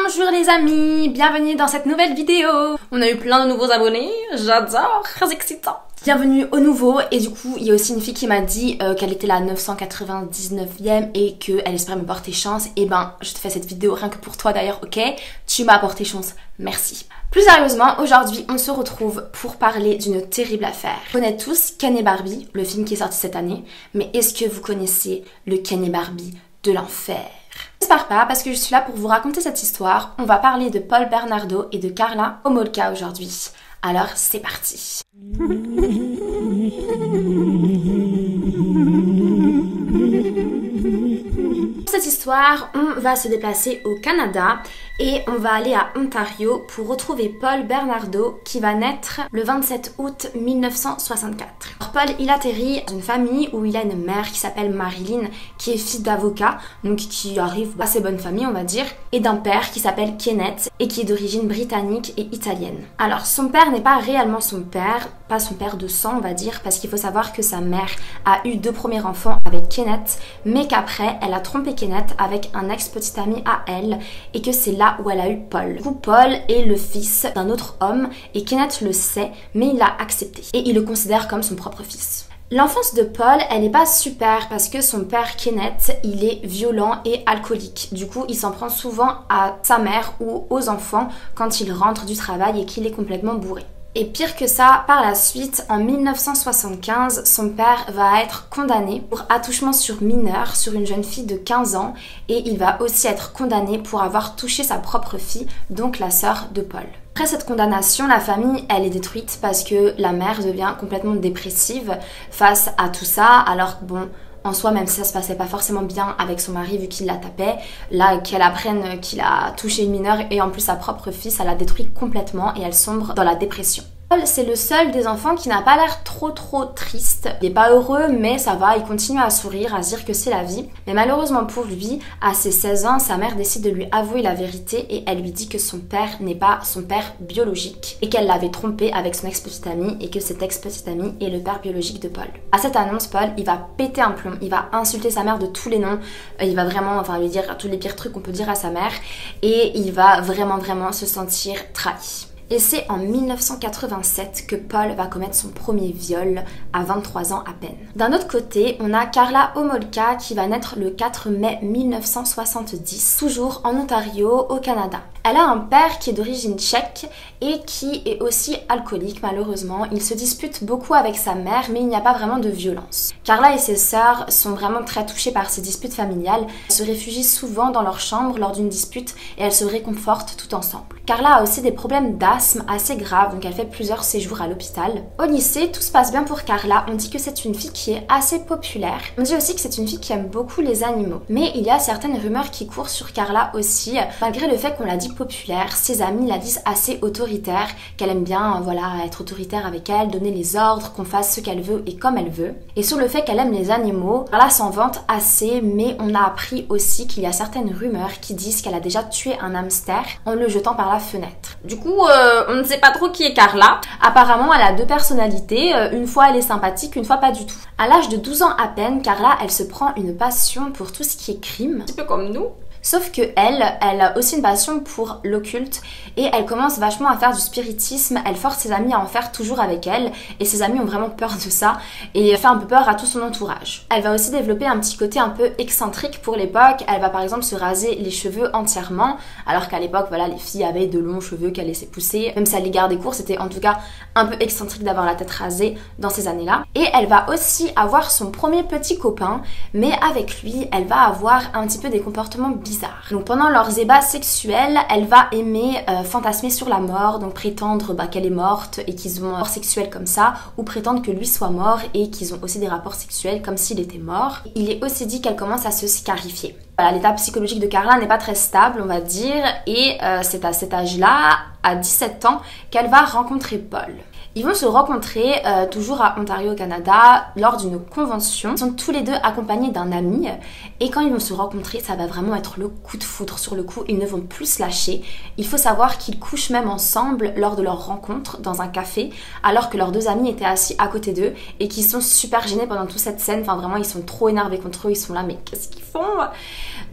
Bonjour les amis, bienvenue dans cette nouvelle vidéo. On a eu plein de nouveaux abonnés, j'adore, très excitant. Bienvenue aux nouveaux, et du coup il y a aussi une fille qui m'a dit qu'elle était la 999e et qu'elle espérait me porter chance. Et ben je te fais cette vidéo rien que pour toi d'ailleurs, ok? Tu m'as porté chance, merci. Plus sérieusement, aujourd'hui on se retrouve pour parler d'une terrible affaire. Vous connaissez tous Ken et Barbie, le film qui est sorti cette année, mais est-ce que vous connaissez le Ken et Barbie de l'enfer? J'espère pas, parce que je suis là pour vous raconter cette histoire. On va parler de Paul Bernardo et de Karla Homolka aujourd'hui. Alors c'est parti. Pour cette histoire, on va se déplacer au Canada et on va aller à Ontario pour retrouver Paul Bernardo qui va naître le 27 août 1964. Alors Paul, il atterrit dans une famille où il a une mère qui s'appelle Marilyn, qui est fille d'avocat, donc qui arrive à assez bonne famille on va dire, et d'un père qui s'appelle Kenneth et qui est d'origine britannique et italienne. Alors son père n'est pas réellement son père, pas son père de sang on va dire, parce qu'il faut savoir que sa mère a eu 2 premiers enfants avec Kenneth, mais qu'après elle a trompé Kenneth avec un ex-petit ami à elle, et que c'est là où elle a eu Paul. Du coup Paul est le fils d'un autre homme et Kenneth le sait, mais il l'a accepté et il le considère comme son propre fils. L'enfance de Paul, elle n'est pas super parce que son père Kenneth, il est violent et alcoolique. Du coup, il s'en prend souvent à sa mère ou aux enfants quand il rentre du travail et qu'il est complètement bourré. Et pire que ça, par la suite, en 1975, son père va être condamné pour attouchement sur mineur sur une jeune fille de 15 ans et il va aussi être condamné pour avoir touché sa propre fille, donc la sœur de Paul. Après cette condamnation, la famille, elle est détruite parce que la mère devient complètement dépressive face à tout ça. Alors bon, en soi, même si ça se passait pas forcément bien avec son mari vu qu'il la tapait, là qu'elle apprenne qu'il a touché une mineure et en plus sa propre fille, ça la détruit complètement et elle sombre dans la dépression. Paul, c'est le seul des enfants qui n'a pas l'air trop triste. Il n'est pas heureux, mais ça va, il continue à sourire, à se dire que c'est la vie. Mais malheureusement pour lui, à ses 16 ans, sa mère décide de lui avouer la vérité et elle lui dit que son père n'est pas son père biologique et qu'elle l'avait trompé avec son ex-petit ami et que cet ex-petit ami est le père biologique de Paul. À cette annonce, Paul, il va péter un plomb, il va insulter sa mère de tous les noms, il va vraiment, lui dire tous les pires trucs qu'on peut dire à sa mère et il va vraiment se sentir trahi. Et c'est en 1987 que Paul va commettre son premier viol à 23 ans à peine. D'un autre côté, on a Karla Homolka qui va naître le 4 mai 1970, toujours en Ontario, au Canada. Elle a un père qui est d'origine tchèque et qui est aussi alcoolique malheureusement. Il se dispute beaucoup avec sa mère mais il n'y a pas vraiment de violence. Karla et ses sœurs sont vraiment très touchées par ces disputes familiales. Elles se réfugient souvent dans leur chambre lors d'une dispute et elles se réconfortent tout ensemble. Karla a aussi des problèmes d'asthme assez graves, donc elle fait plusieurs séjours à l'hôpital. Au lycée, tout se passe bien pour Karla. On dit que c'est une fille qui est assez populaire. On dit aussi que c'est une fille qui aime beaucoup les animaux. Mais il y a certaines rumeurs qui courent sur Karla aussi, malgré le fait qu'on l'a dit populaire, ses amis la disent assez autoritaire, qu'elle aime bien être autoritaire avec elle, donner les ordres, qu'on fasse ce qu'elle veut et comme elle veut. Et sur le fait qu'elle aime les animaux, Karla s'en vante assez, mais on a appris aussi qu'il y a certaines rumeurs qui disent qu'elle a déjà tué un hamster en le jetant par la fenêtre. Du coup, on ne sait pas trop qui est Karla. Apparemment, elle a 2 personnalités, une fois elle est sympathique, une fois pas du tout. À l'âge de 12 ans à peine, Karla, elle se prend une passion pour tout ce qui est crime, un petit peu comme nous. Sauf que elle a aussi une passion pour l'occulte et elle commence vachement à faire du spiritisme. Elle force ses amis à en faire toujours avec elle et ses amis ont vraiment peur de ça et fait un peu peur à tout son entourage. Elle va aussi développer un petit côté un peu excentrique pour l'époque. Elle va par exemple se raser les cheveux entièrement alors qu'à l'époque les filles avaient de longs cheveux qu'elles laissaient pousser. Même si elle les gardait courts, c'était en tout cas un peu excentrique d'avoir la tête rasée dans ces années-là. Et elle va aussi avoir son premier petit copain, mais avec lui elle va avoir un petit peu des comportements bizarres. Donc pendant leurs ébats sexuels, elle va aimer fantasmer sur la mort, donc prétendre qu'elle est morte et qu'ils ont un rapport sexuel comme ça, ou prétendre que lui soit mort et qu'ils ont aussi des rapports sexuels comme s'il était mort. Il est aussi dit qu'elle commence à se scarifier. L'état psychologique de Karla n'est pas très stable, on va dire, et c'est à cet âge-là, à 17 ans, qu'elle va rencontrer Paul. Ils vont se rencontrer toujours à Ontario au Canada lors d'une convention. Ils sont tous les deux accompagnés d'un ami et quand ils vont se rencontrer, ça va vraiment être le coup de foudre. Sur le coup, ils ne vont plus se lâcher. Il faut savoir qu'ils couchent même ensemble lors de leur rencontre dans un café alors que leurs deux amis étaient assis à côté d'eux et qu'ils sont super gênés pendant toute cette scène. Enfin vraiment, ils sont trop énervés contre eux. Ils sont là, mais qu'est-ce qu'ils font?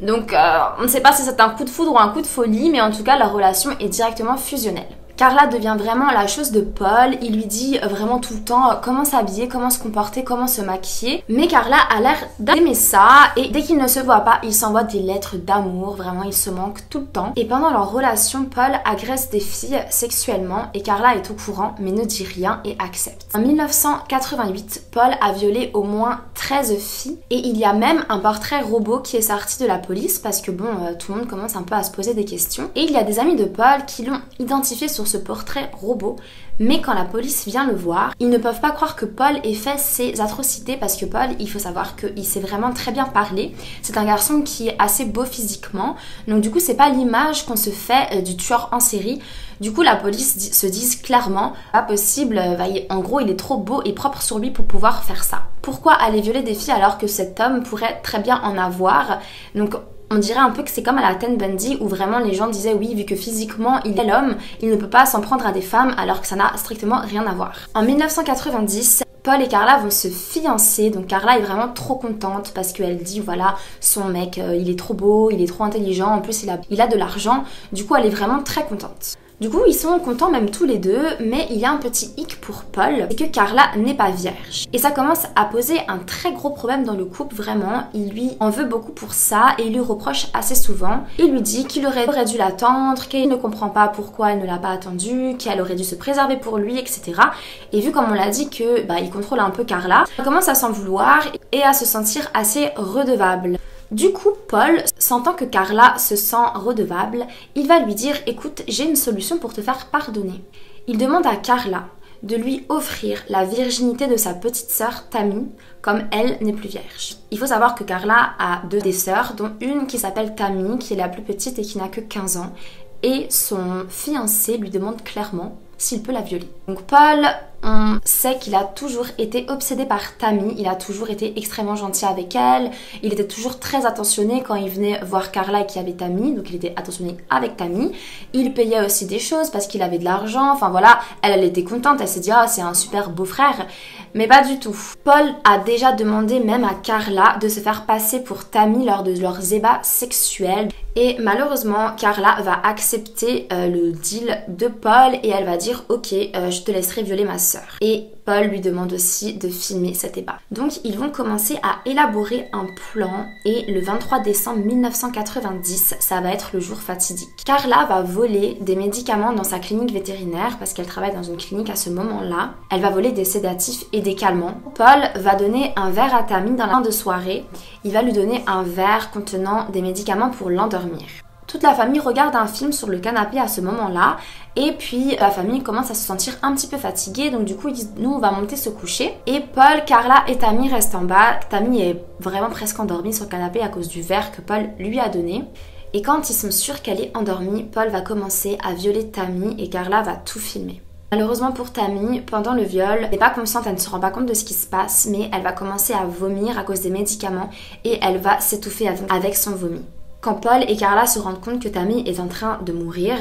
Donc on ne sait pas si c'est un coup de foudre ou un coup de folie, mais en tout cas leur relation est directement fusionnelle. Carla devient vraiment la chose de Paul, il lui dit vraiment tout le temps comment s'habiller, comment se comporter, comment se maquiller. Mais Carla a l'air d'aimer ça et dès qu'ils ne se voient pas, ils s'envoient des lettres d'amour, vraiment ils se manquent tout le temps. Et pendant leur relation, Paul agresse des filles sexuellement et Carla est au courant mais ne dit rien et accepte. En 1988, Paul a violé au moins 13 filles et il y a même un portrait robot qui est sorti de la police parce que bon, tout le monde commence un peu à se poser des questions. Et il y a des amis de Paul qui l'ont identifié sur ce portrait robot, mais quand la police vient le voir, ils ne peuvent pas croire que Paul ait fait ces atrocités parce que Paul, il faut savoir qu'il sait vraiment très bien parler. C'est un garçon qui est assez beau physiquement, donc du coup c'est pas l'image qu'on se fait du tueur en série. Du coup la police se dit clairement pas possible, en gros il est trop beau et propre sur lui pour pouvoir faire ça. Pourquoi aller violer des filles alors que cet homme pourrait très bien en avoir? Donc on dirait un peu que c'est comme à la Ted Bundy où vraiment les gens disaient oui, vu que physiquement il est l'homme, il ne peut pas s'en prendre à des femmes alors que ça n'a strictement rien à voir. En 1990, Paul et Carla vont se fiancer, donc Carla est vraiment trop contente parce qu'elle dit voilà, son mec il est trop beau, il est trop intelligent, en plus il a de l'argent, du coup elle est vraiment très contente. Du coup, ils sont contents même tous les deux, mais il y a un petit hic pour Paul, c'est que Carla n'est pas vierge. Et ça commence à poser un très gros problème dans le couple, vraiment. Il lui en veut beaucoup pour ça et il lui reproche assez souvent. Il lui dit qu'il aurait dû l'attendre, qu'il ne comprend pas pourquoi elle ne l'a pas attendu, qu'elle aurait dû se préserver pour lui, etc. Et vu comme on l'a dit que il contrôle un peu Carla, il commence à s'en vouloir et à se sentir assez redevable. Du coup, Paul, sentant que Carla se sent redevable, il va lui dire « Écoute, j'ai une solution pour te faire pardonner ». Il demande à Carla de lui offrir la virginité de sa petite sœur Tammy, comme elle n'est plus vierge. Il faut savoir que Carla a des sœurs, dont une qui s'appelle Tammy, qui est la plus petite et qui n'a que 15 ans, et son fiancé lui demande clairement s'il peut la violer. Donc Paul, on sait qu'il a toujours été obsédé par Tammy, il a toujours été extrêmement gentil avec elle, il était toujours très attentionné quand il venait voir Carla et qu'il y avait Tammy, donc il était attentionné avec Tammy. Il payait aussi des choses parce qu'il avait de l'argent, enfin voilà, elle était contente, elle s'est dit ah c'est un super beau frère, mais pas du tout. Paul a déjà demandé même à Carla de se faire passer pour Tammy lors de leurs ébats sexuels. Et malheureusement, Carla va accepter le deal de Paul et elle va dire « Ok, je te laisserai violer ma sœur ». Et Paul lui demande aussi de filmer cet débat. Donc ils vont commencer à élaborer un plan et le 23 décembre 1990, ça va être le jour fatidique. Carla va voler des médicaments dans sa clinique vétérinaire parce qu'elle travaille dans une clinique à ce moment-là. Elle va voler des sédatifs et des calmants. Paul va donner un verre à Tammy dans la fin de soirée. Il va lui donner un verre contenant des médicaments pour l'endormir. Toute la famille regarde un film sur le canapé à ce moment-là et puis la famille commence à se sentir un petit peu fatiguée, donc du coup ils disent nous on va monter se coucher et Paul, Carla et Tammy restent en bas. Tammy est vraiment presque endormie sur le canapé à cause du verre que Paul lui a donné. Et quand ils sont sûrs qu'elle est endormie, Paul va commencer à violer Tammy et Carla va tout filmer. Malheureusement pour Tammy, pendant le viol, elle n'est pas consciente, elle ne se rend pas compte de ce qui se passe, mais elle va commencer à vomir à cause des médicaments et elle va s'étouffer avec son vomi. Quand Paul et Carla se rendent compte que Tammy est en train de mourir,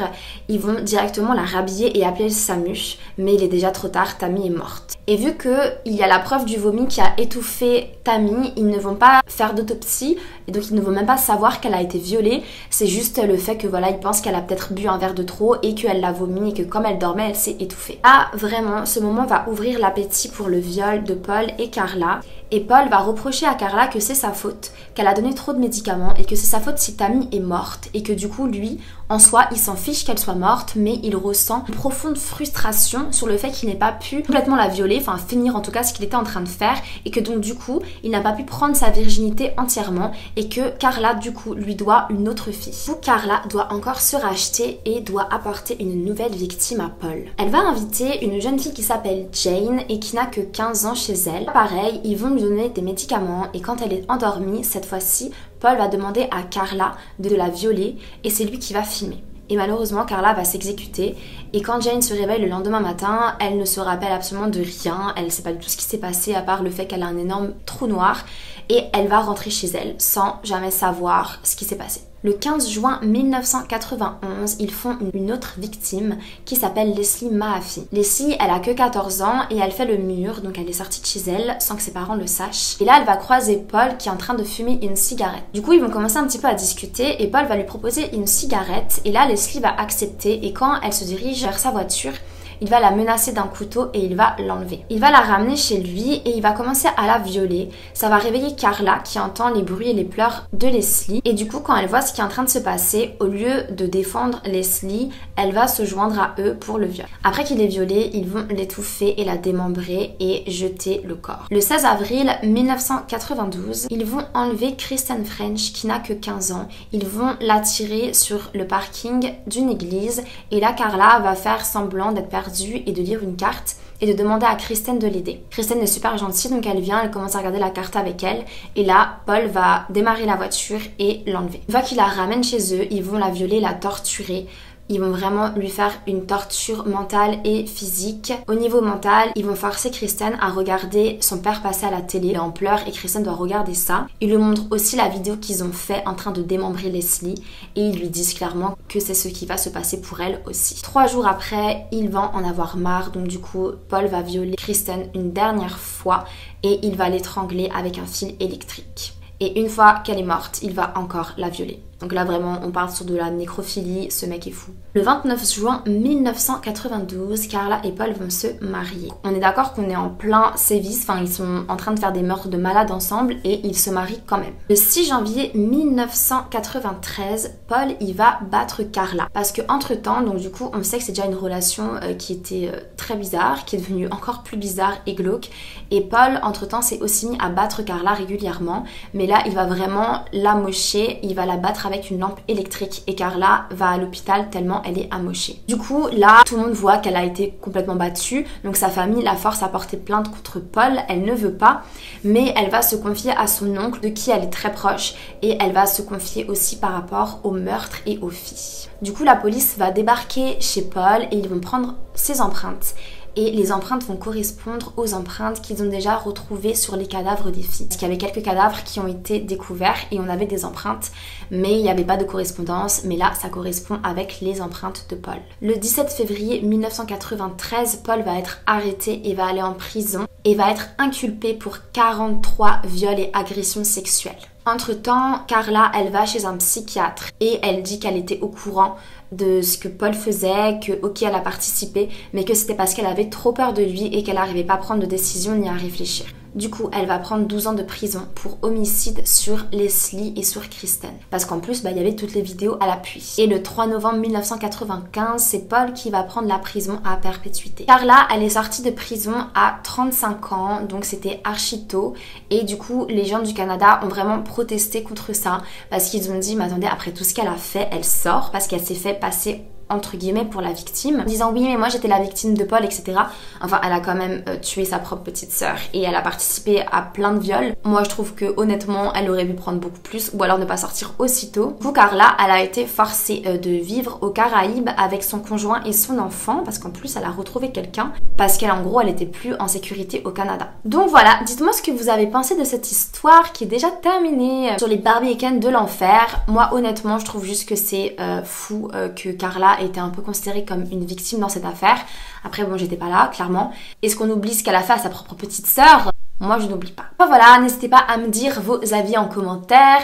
ils vont directement la rhabiller et appeler le SAMU, mais il est déjà trop tard, Tammy est morte. Et vu qu'il y a la preuve du vomi qui a étouffé Tammy, ils ne vont pas faire d'autopsie, et donc ils ne vont même pas savoir qu'elle a été violée. C'est juste le fait que voilà, ils pensent qu'elle a peut-être bu un verre de trop et qu'elle l'a vomi et que comme elle dormait, elle s'est étouffée. Ah, vraiment, ce moment va ouvrir l'appétit pour le viol de Paul et Carla. Et Paul va reprocher à Carla que c'est sa faute, qu'elle a donné trop de médicaments et que c'est sa faute si Tammy est morte et que du coup lui, en soi, il s'en fiche qu'elle soit morte, mais il ressent une profonde frustration sur le fait qu'il n'ait pas pu complètement la violer, enfin finir en tout cas ce qu'il était en train de faire et que donc du coup, il n'a pas pu prendre sa virginité entièrement et que Carla du coup lui doit une autre fille. Du coup, Carla doit encore se racheter et doit apporter une nouvelle victime à Paul. Elle va inviter une jeune fille qui s'appelle Jane et qui n'a que 15 ans chez elle. Pareil, ils vont lui donner des médicaments et quand elle est endormie, cette fois-ci, Paul va demander à Carla de la violer et c'est lui qui va filmer. et malheureusement Carla va s'exécuter. Et quand Jane se réveille le lendemain matin, elle ne se rappelle absolument de rien, elle ne sait pas du tout ce qui s'est passé à part le fait qu'elle a un énorme trou noir et elle va rentrer chez elle sans jamais savoir ce qui s'est passé. Le 15 juin 1991, ils font une autre victime qui s'appelle Leslie Mahaffey. Leslie, elle a que 14 ans et elle fait le mur, donc elle est sortie de chez elle sans que ses parents le sachent. Et là, elle va croiser Paul qui est en train de fumer une cigarette. Du coup, ils vont commencer un petit peu à discuter et Paul va lui proposer une cigarette. Et là, Leslie va accepter et quand elle se dirige vers sa voiture, il va la menacer d'un couteau et il va l'enlever. Il va la ramener chez lui et il va commencer à la violer. Ça va réveiller Carla qui entend les bruits et les pleurs de Leslie. Et du coup, quand elle voit ce qui est en train de se passer, au lieu de défendre Leslie, elle va se joindre à eux pour le viol. Après qu'il est violé, ils vont l'étouffer et la démembrer et jeter le corps. Le 16 avril 1992, ils vont enlever Kristen French qui n'a que 15 ans. Ils vont la tirer sur le parking d'une église et là, Carla va faire semblant d'être perdue et de lire une carte et de demander à Kristen de l'aider. Kristen est super gentille donc elle vient, elle commence à regarder la carte avec elle et là Paul va démarrer la voiture et l'enlever. Une fois qu'il la ramène chez eux, ils vont la violer, la torturer. Ils vont vraiment lui faire une torture mentale et physique. Au niveau mental, ils vont forcer Kristen à regarder son père passer à la télé en pleurs et Kristen doit regarder ça. Ils lui montrent aussi la vidéo qu'ils ont fait en train de démembrer Leslie et ils lui disent clairement que c'est ce qui va se passer pour elle aussi. 3 jours après, ils vont en avoir marre donc du coup, Paul va violer Kristen une dernière fois et il va l'étrangler avec un fil électrique. Et une fois qu'elle est morte, il va encore la violer. Donc là vraiment, on parle sur de la nécrophilie, ce mec est fou. Le 29 juin 1992, Carla et Paul vont se marier. On est d'accord qu'on est en plein sévice, enfin ils sont en train de faire des meurtres de malades ensemble et ils se marient quand même. Le 6 janvier 1993, Paul il va battre Carla. Parce que entre temps, donc du coup on sait que c'est déjà une relation qui était très bizarre, qui est devenue encore plus bizarre et glauque. Et Paul entre temps s'est aussi mis à battre Carla régulièrement. Mais là il va vraiment l'amocher, il va la battre avec une lampe électrique et Carla va à l'hôpital tellement elle est amochée. Du coup là tout le monde voit qu'elle a été complètement battue donc sa famille la force à porter plainte contre Paul, elle ne veut pas mais elle va se confier à son oncle de qui elle est très proche et elle va se confier aussi par rapport au meurtre et aux filles. Du coup la police va débarquer chez Paul et ils vont prendre ses empreintes. Et les empreintes vont correspondre aux empreintes qu'ils ont déjà retrouvées sur les cadavres des filles. Parce qu'il y avait quelques cadavres qui ont été découverts et on avait des empreintes, mais il n'y avait pas de correspondance. Mais là, ça correspond avec les empreintes de Paul. Le 17 février 1993, Paul va être arrêté et va aller en prison et va être inculpé pour 43 viols et agressions sexuelles. Entre-temps, Carla, elle va chez un psychiatre et elle dit qu'elle était au courant de ce que Paul faisait, que ok elle a participé, mais que c'était parce qu'elle avait trop peur de lui et qu'elle n'arrivait pas à prendre de décision ni à réfléchir. Du coup, elle va prendre 12 ans de prison pour homicide sur Leslie et sur Kristen. Parce qu'en plus, il y avait toutes les vidéos à l'appui. Et le 3 novembre 1995, c'est Paul qui va prendre la prison à perpétuité. Carla, elle est sortie de prison à 35 ans, donc c'était archi tôt. Et du coup, les gens du Canada ont vraiment protesté contre ça. Parce qu'ils ont dit, mais attendez, après tout ce qu'elle a fait, elle sort parce qu'elle s'est fait passer entre guillemets pour la victime, en disant oui mais moi j'étais la victime de Paul etc. Enfin elle a quand même tué sa propre petite sœur et elle a participé à plein de viols. Moi je trouve que honnêtement elle aurait pu prendre beaucoup plus ou alors ne pas sortir aussitôt. Du coup Carla elle a été forcée de vivre aux Caraïbes avec son conjoint et son enfant parce qu'en plus elle a retrouvé quelqu'un parce qu'elle en gros elle était plus en sécurité au Canada. Donc voilà, dites-moi ce que vous avez pensé de cette histoire qui est déjà terminée sur les Barbie-Ken de l'enfer. Moi honnêtement je trouve juste que c'est fou que Carla était un peu considérée comme une victime dans cette affaire. Après bon j'étais pas là clairement. Est-ce qu'on oublie ce qu'elle a fait à sa propre petite sœur? Moi je n'oublie pas. Enfin, voilà, n'hésitez pas à me dire vos avis en commentaire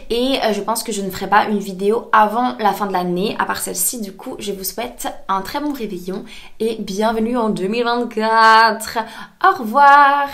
et je pense que je ne ferai pas une vidéo avant la fin de l'année à part celle-ci. Du coup je vous souhaite un très bon réveillon et bienvenue en 2024. Au revoir.